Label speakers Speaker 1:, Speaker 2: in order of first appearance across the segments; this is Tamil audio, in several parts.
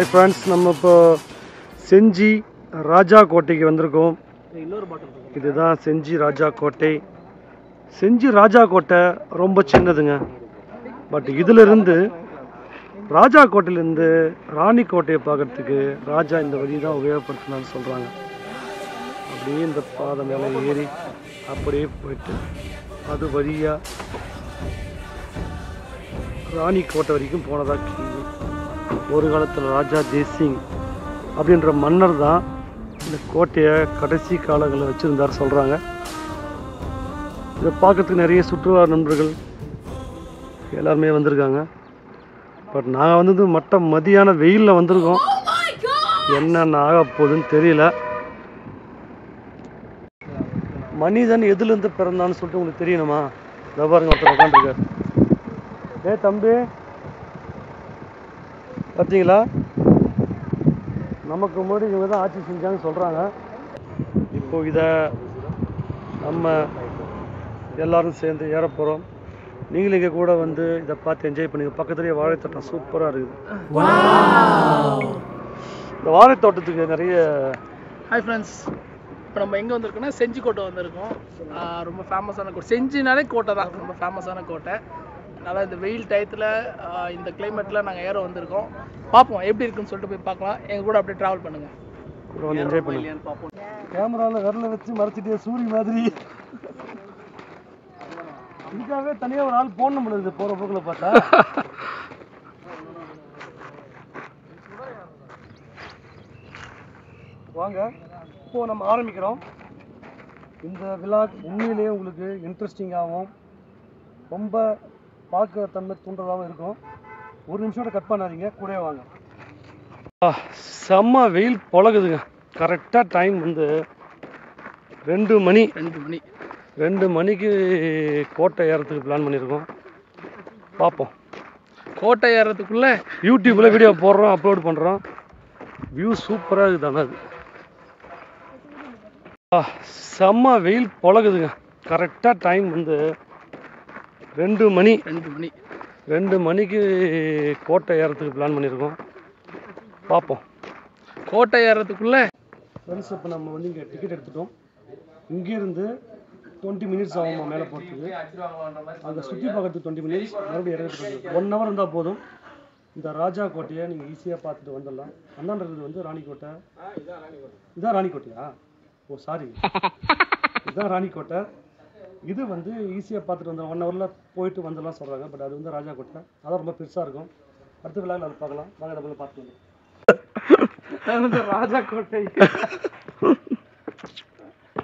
Speaker 1: ஹாய் ஃப்ரெண்ட்ஸ், நம்ம இப்போ செஞ்சி ராஜா கோட்டைக்கு வந்திருக்கோம். இதுதான் செஞ்சி ராஜா கோட்டை. செஞ்சி ராஜா கோட்டை ரொம்ப சின்னதுங்க. பட் இதிலிருந்து ராஜா கோட்டையிலேருந்து ராணி கோட்டையை பார்க்கறதுக்கு ராஜா இந்த வழி தான் உபயோகப்படுத்தினான்னு சொல்கிறாங்க. அப்படியே இந்த பாதை மேலே ஏறி அப்படியே போயிட்டு அது வழியாக ராணி கோட்டை வரைக்கும் போனதாக கேள்வி. ஒரு காலத்தில் ராஜா ஜெய்சிங் அப்படின்ற மன்னர் தான் இந்த கோட்டையை கடைசி காலங்களில் வச்சுருந்தார் சொல்கிறாங்க. இதை பார்க்கறதுக்கு நிறைய சுற்றுலா நண்பர்கள் எல்லாருமே வந்திருக்காங்க. பட் நாங்கள் வந்து மதியான வெயிலில் வந்திருக்கோம். என்னென்ன ஆக போகுதுன்னு தெரியல. மனிதன் எதுலேருந்து பிறந்தான்னு சொல்லிட்டு உங்களுக்கு தெரியணுமா? இதை பாருங்க, ஒருத்தர் உட்காந்துருக்காரு. தம்பி பார்த்தீங்களா, நமக்கு முன்னாடி இவங்க தான் ஆட்சி செஞ்சாங்கன்னு சொல்கிறாங்க. இப்போது இதை நம்ம எல்லோரும் சேர்ந்து ஏற போகிறோம். நீங்களும் இங்கே கூட வந்து இதை பார்த்து என்ஜாய் பண்ணுங்க. பக்கத்துலேயே வாழைத்தோட்டம் சூப்பராக இருக்குது. இந்த வாழைத்தோட்டத்துக்கு நிறைய
Speaker 2: ஹாய் ஃப்ரெண்ட்ஸ், இப்போ நம்ம எங்கே வந்திருக்கோம்னா செஞ்சி கோட்டை வந்திருக்கோம். ரொம்ப ஃபேமஸான கோட்டை. செஞ்சினாலே கோட்டை தான், ரொம்ப ஃபேமஸான கோட்டை. அதனால் இந்த வெயில் டயத்தில் இந்த கிளைமேட்டில் நாங்கள் ஏற வந்திருக்கோம். பார்ப்போம் எப்படி இருக்குன்னு சொல்லிட்டு போய் பார்க்கலாம். எங்கள் கூட அப்படியே ட்ராவல் பண்ணுங்கள்,
Speaker 1: கூட வந்து என்ஜாய் பண்ணுங்க.
Speaker 2: பார்ப்போம்.
Speaker 1: கேமராவில் விரல வச்சு மறைச்சிட்டே சூரிய மாதிரி இதுக்காகவே தனியாக ஒரு ஆள் போன் நம்பர் இருக்குது போகிற போக்கில் பார்த்தா. வாங்க, இப்போது நம்ம ஆரம்பிக்கிறோம். இந்த விழா உண்மையிலேயே உங்களுக்கு இன்ட்ரெஸ்டிங்காகவும் ரொம்ப பார்க்க தன்மை தூண்டுறதாகவும் இருக்கும். ஒரு நிமிஷம் கட் பண்ணாதீங்க, கூடவே வாங்க. செம்ம வெயில் பொழகுதுங்க. கரெக்டாக டைம் வந்து 2 மணிக்கு கோட்டை ஏறத்துக்கு பிளான் பண்ணியிருக்கோம். பார்ப்போம்.
Speaker 2: கோட்டை ஏறத்துக்குள்ளே
Speaker 1: யூடியூப்பில் வீடியோ போடுறோம், அப்லோட் பண்ணுறோம். வியூ சூப்பராக இருக்குது. தானே அது செம்ம வெயில் பொழகுதுங்க. கரெக்டாக டைம் வந்து 2 மணிக்கு கோட்டை ஏறத்துக்கு பிளான் பண்ணியிருக்கோம். பார்ப்போம்.
Speaker 2: கோட்டை ஏறத்துக்குள்ளே
Speaker 1: ஃப்ரெண்ட்ஸ், இப்போ நம்ம வந்து இங்கே டிக்கெட் எடுத்துட்டோம். இங்கேருந்து 20 மினிட்ஸ் ஆகுமா மேலே போகிறதுக்கு. அங்கே சுற்றி பார்க்கறதுக்கு 20 மினிட்ஸ், மறுபடியும் இறங்கிறதுக்கு 1 ஹவர் இருந்தால் போதும். இந்த ராஜா கோட்டையை நீங்கள் ஈஸியாக பார்த்துட்டு வந்துடலாம். அந்தாண்டது வந்து ராணிக்கோட்டை. இதுதான் ராணிக்கோட்டையா? ஓ சாரி, இதுதான் ராணிக்கோட்டை. இது வந்து ஈஸியாக பார்த்துட்டு வந்துடும். 1 ஹவரில் போயிட்டு வந்துடலாம் சொல்கிறாங்க. பட் அது வந்து ராஜா கோட்டை, அதான் ரொம்ப பெருசாக இருக்கும். அடுத்த விழாவில் அது பார்க்கலாம். வாங்க, டபுள் பார்த்து வந்து
Speaker 2: ராஜா கோட்டை.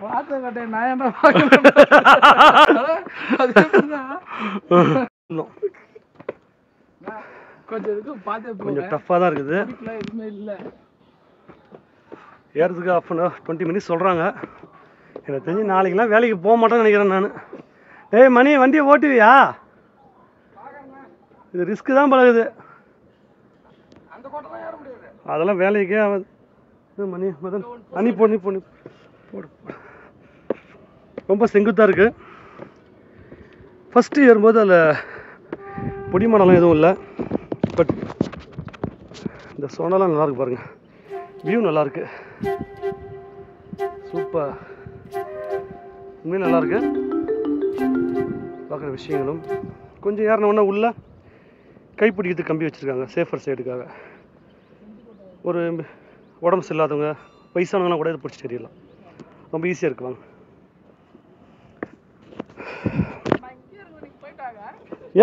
Speaker 2: ராஜா கோட்டை நான் என்ன
Speaker 1: கொஞ்சம் டஃப்பாக தான் இருக்குது.
Speaker 2: எதுவுமே இல்லை,
Speaker 1: ஏறதுக்கு 20 மினிட்ஸ் சொல்கிறாங்க. எனக்கு தெரிஞ்சு நாளைக்கெல்லாம் வேலைக்கு போக மாட்டேன்னு நினைக்கிறேன் நான். மணி வண்டியை ஓட்டுவியா? இது ரிஸ்க்கு தான் பழகுது. அதெல்லாம் வேலைக்கே ஆகாது. மணி மதன் அனி போடு போடு. ரொம்ப செங்குத்தாக இருக்குது. ஃபஸ்ட்டு ஏறும்போது அதில் பொடிமடலாம் எதுவும் இல்லை. பட் இந்த சோனெல்லாம் நல்லாயிருக்கு பாருங்கள். வியூ நல்லாயிருக்கு, சூப்பர். உண்மையும் நல்லாயிருக்கு. பார்க்குற விஷயங்களும் கொஞ்சம் ஏறினோன்னா உள்ள கைப்பிடிக்கிறதுக்கு கம்பி வச்சுருக்காங்க, சேஃபர் சைடுக்காக. ஒரு உடம்பு சரியில்லாதவங்க, வயசானவங்களாம் கூட இதை பிடிச்சிட்டு தெரியலாம். ரொம்ப ஈஸியாக இருக்கு. வாங்க.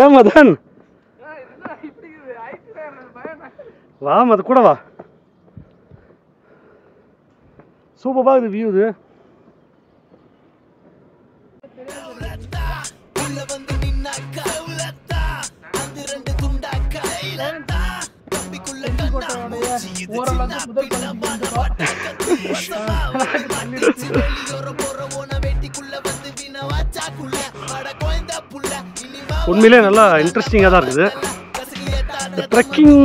Speaker 1: ஏன் மதன் வா, மத கூட வா. சூப்பராக இது வியூ. இது உண்மையிலே நல்லா இன்ட்ரெஸ்டிங்காக தான் இருக்குது. ட்ரெக்கிங்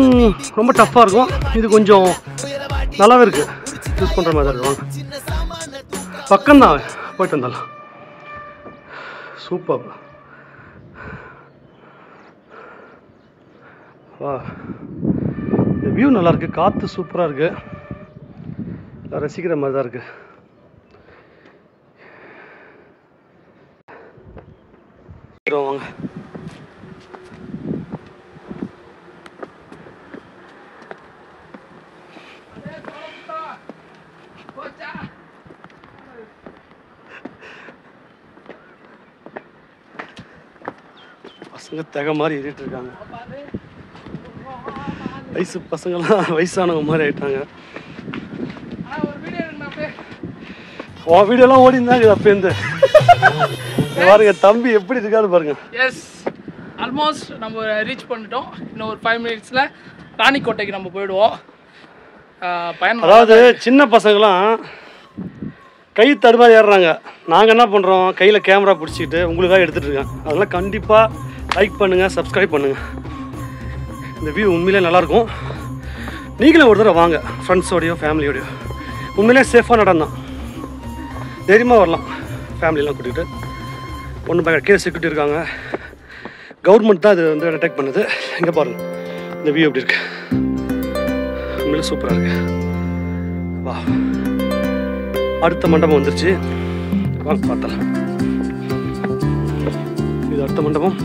Speaker 1: ரொம்ப டஃப்பாக இருக்கும். இது கொஞ்சம் நல்லாவே இருக்குது, யூஸ் பண்ணுற மாதிரி தான் இருக்கும். பக்கம்தான், போயிட்டு வந்தாலும். சூப்பர். வா, இந்த வியூ நல்லா இருக்குது, காற்று சூப்பராக இருக்குது, ரசிக்கிற மாதிரி தான் இருக்குது. வாங்க பசங்க தக மாதிரி ஏறிட்டு இருக்காங்க. வயசு பசங்களாம் வயசானவங்க மாதிரி ஆயிட்டாங்க. வீடியோலாம் ஓடிந்தாங்க அப்பேந்து. பாருங்க தம்பி எப்படி இருக்காரு பாருங்க.
Speaker 2: எஸ், ஆல்மோஸ்ட் நம்ம ரீச் பண்ணிட்டோம். இன்னும் ஒரு 5 மினிட்ஸில் ராணிக்கோட்டைக்கு நம்ம போயிடுவோம். பயணம்
Speaker 1: அதாவது சின்ன பசங்களாம் கை தடுமாறி ஏறுறாங்க. நாங்கள் என்ன பண்ணுறோம், கையில் கேமரா பிடிச்சிக்கிட்டு உங்களுக்காக எடுத்துகிட்டு இருக்கேன். அதெல்லாம் கண்டிப்பாக லைக் பண்ணுங்கள், சப்ஸ்கிரைப் பண்ணுங்கள். இந்த வியூ உண்மையிலே நல்லாயிருக்கும். நீங்களும் ஒரு தடவை வாங்க, ஃப்ரெண்ட்ஸோடையோ ஃபேமிலியோடையோ. உண்மையிலே சேஃபான இடம் தான், தைரியமாக வரலாம். ஃபேமிலியெலாம் கூட்டிகிட்டு ஒன்றும் பயங்கர கீழே செக்யூரிட்டி இருக்காங்க. கவர்மெண்ட் தான் இது வந்து அட்டாக் பண்ணுது. இங்கே பாருங்கள் இந்த வியூ எப்படி இருக்குது, உண்மையிலே சூப்பராக இருக்குது. வா, அடுத்த மண்டபம் வந்துருச்சு, வாங்க பார்த்தலாம். இது அடுத்த மண்டபம்.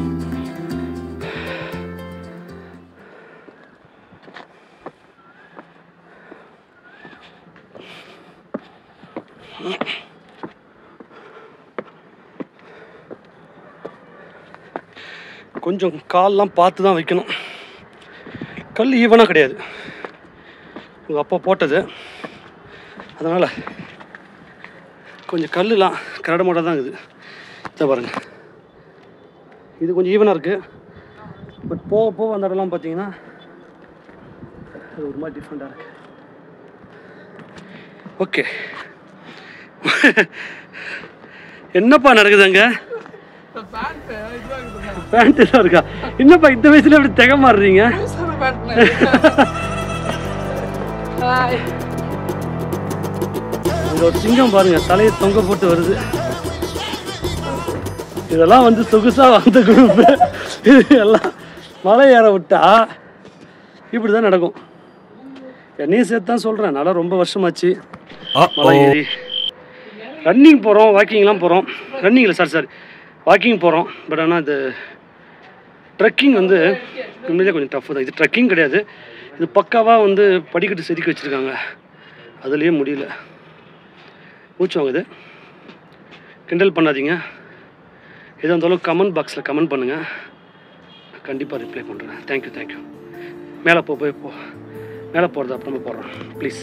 Speaker 1: கொஞ்சம் கால்லாம் பார்த்து தான் வைக்கணும். கல் ஈவனாக கிடையாது, உங்கள் அப்பா போட்டது, அதனால் கொஞ்சம் கல்லுலாம் கரடமாட தான் இருக்குது. இதை பாருங்க, இது கொஞ்சம் ஈவனாக இருக்குது. பட் போக போக அந்த இடம்லாம் பார்த்தீங்கன்னா அது ஒரு மாதிரி டிஃப்ரெண்ட்டாக இருக்குது. ஓகே, என்னப்பா நடக்குது அங்கே? பேண்ட் தான் இருக்கா? என்னப்பா இந்த வயசுல எப்படி திக மாறுறீங்க? இந்த ஒரு சிங்கம் பாருங்க, தலையை தொங்க போட்டு வருது. இதெல்லாம் வந்து சொகுசா வந்த குரூப். எல்லாம் மலை ஏற விட்டா இப்படிதான் நடக்கும். என்னையும் சேர்த்து தான் சொல்றேன், நல்லா ரொம்ப வருஷமாச்சு மலை ஏறி. ரன்னிங் போகிறோம், வாக்கிங்லாம் போகிறோம். ரன்னிங்கில் சாரி வாக்கிங் போகிறோம். பட் ஆனால் இது ட்ரெக்கிங் வந்து உண்மையிலே கொஞ்சம் டஃப் தான். இது ட்ரெக்கிங் கிடையாது, இது பக்காவாக வந்து படிக்கட்டு செதுக்கி வச்சுருக்காங்க. அதுலேயே முடியல, மூச்சு வாங்குது. கிண்டல் பண்ணாதீங்க. எதாக இருந்தாலும் கமெண்ட் பாக்ஸில் கமெண்ட் பண்ணுங்கள், கண்டிப்பாக ரிப்ளை பண்ணுறேன். தேங்க்யூ. மேலே மேலே போகிறத அப்புறமா போடுறேன் ப்ளீஸ்.